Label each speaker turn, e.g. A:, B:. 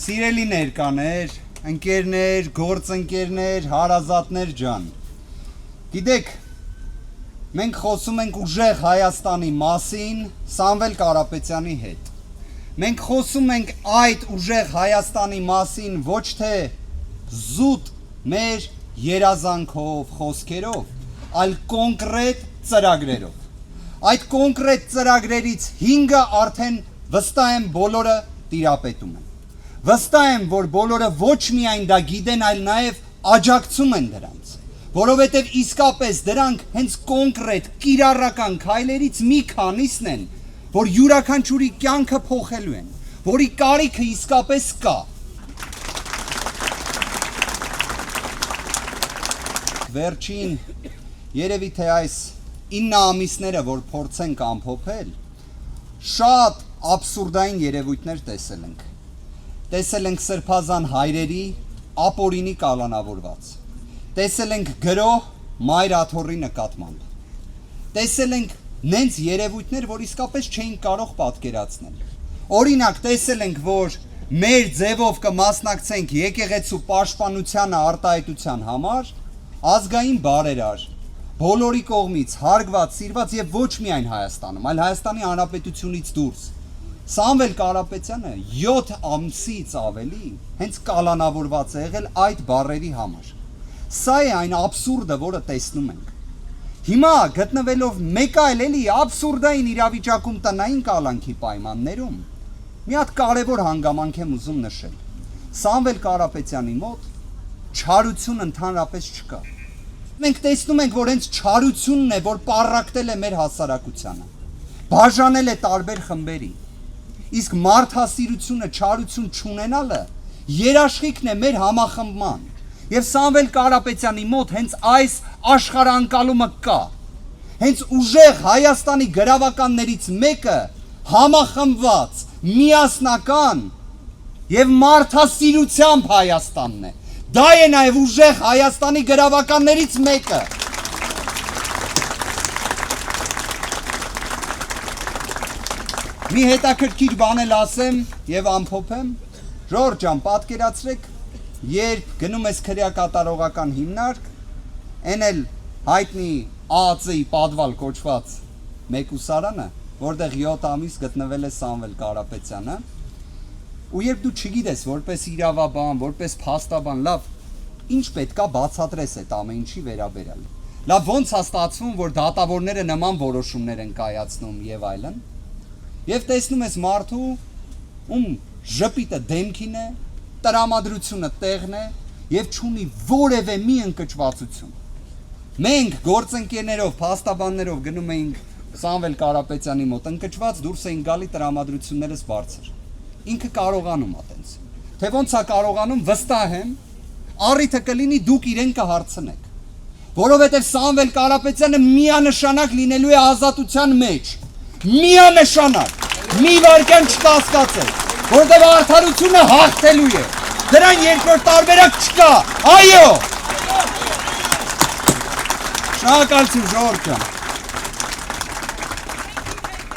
A: Սիրելի ներկաներ, ընկերներ, գործընկերներ, հարազատներ ջան։ Գիտեք, մենք խոսում ենք ուժեղ Հայաստանի մասին Սամվել Կարապետյանի հետ։ Մենք խոսում ենք այդ ուժեղ Հայաստանի մասին ոչ թե զուտ մեր երազանքով, խոսքերով, այլ կոնկրետ ծրագրերով։ Այդ կոնկրետ ծրագրերից 5-ը արդեն վստահ եմ բոլորը տիրապետում են։ Վստահ եմ, որ բոլորը ոչ միայն դա գիտեն, այլ նաև աջակցում են դրանց, որովհետև իսկապես դրանք հենց կոնկրետ կիրառական քայլերից մի քանիսն են, որ յուրաքանչյուրի կյանքը փոխելու են, որի կարիքը իսկապես կա։ Վերջին երևի թե այս 9 ամիսները, որ փորձենք ամփոփել, շատ աբսուրդային երևույթներ տեսել ենք։ Տեսել ենք սրբազան հայրերի ապօրինի կալանավորված։ Տեսել ենք գրոհ Մայր Աթոռի նկատմամբ։ Տեսել ենք նենց երևույթներ, որ իսկապես չէին կարող պատկերացնել։ Օրինակ, տեսել ենք, որ մեր ձևով կմասնակցենք եկեղեցու պաշտպանությանը արտահայտության համար ազգային բարերար, բոլորի կողմից հարգված, սիրված եւ ոչ միայն Հայաստանում, այլ Հայաստանի Հանրապետությունից դուրս։ Սամվել Կարապետյանը 7 ամսից ավելի հենց կալանավորված է եղել այդ բառերի համար։ Սա է այն աբսուրդը, որը տեսնում ենք։ Հիմա գտնվելով մեկ այլ էլի աբսուրդային իրավիճակում տնային կալանքի պայմաններում մի հատ կարևոր հանգամանք եմ ուզում նշել։ Սամվել Կարապետյանի մոտ չարություն ընդհանրապես չկա։ Մենք տեսնում ենք, որ հենց չարությունն է, որ պառակտել է մեր հասարակությանը, բաժանել է տարբեր խմբերի։ Իսկ մարդասիրությունը, չարություն չունենալը երաշխիքն է մեր համախմբման։ Եվ Սամվել Կարապետյանի մոտ հենց այս աշխարհանկալումը կա։ Հենց ուժեղ Հայաստանի գրավականներից մեկը համախմբված, միասնական եւ մարդասիրությամբ Հայաստանն է։ Դա է նաեւ ուժեղ Հայաստանի գրավականներից մեկը։ Մի հետաքրքիր բան էլ ասեմ եւ ամփոփեմ։ Ժորժ ջան, պատկերացրեք, երբ գնում ես քրեակատարողական հիմնարկ, այն էլ հայտնի ԱԱՑ-ի պատվալ կոչված մեկուսարանը, որտեղ 7 ամիս գտնվել է Սամվել Կարապետյանը, ու երբ դու չգիտես որպես իրավաբան, որպես փաստաբան, լավ, ինչ պետքա բացատրես այդ ամեն ինչի վերաբերյալ։ Լավ, ոնց է ստացվում, որ դատավորները նման որոշումներ են կայացնում եւ այլն։ Եվ տեսնում ես մարդու, ում ժպիտը դեմքին է, տրամադրությունը տեղն է եւ չունի որևէ մի ընկճվածություն։ Մենք գործընկերներով, փաստաբաններով գնում էինք Սամվել Կարապետյանի մոտ, ընկճված դուրս էին գալի տրամադրություններս բարձր։ Ինքը կարողանում է տենց։ Թե ոնց է կարողանում, վստահ եմ, առիթը կլինի դուք իրեն կհարցնեք։ Որովհետեւ Սամվել Կարապետյանը միանշանակ լինելու է ազատության մեջ։ Միանշանակ, մի վարքյան չկասկածեք, որտեղ արդարությունը հաղթելու է, դրան երկրորդ տարբերակ չկա, այո։ Շնորհակալություն Ժորժ ջան։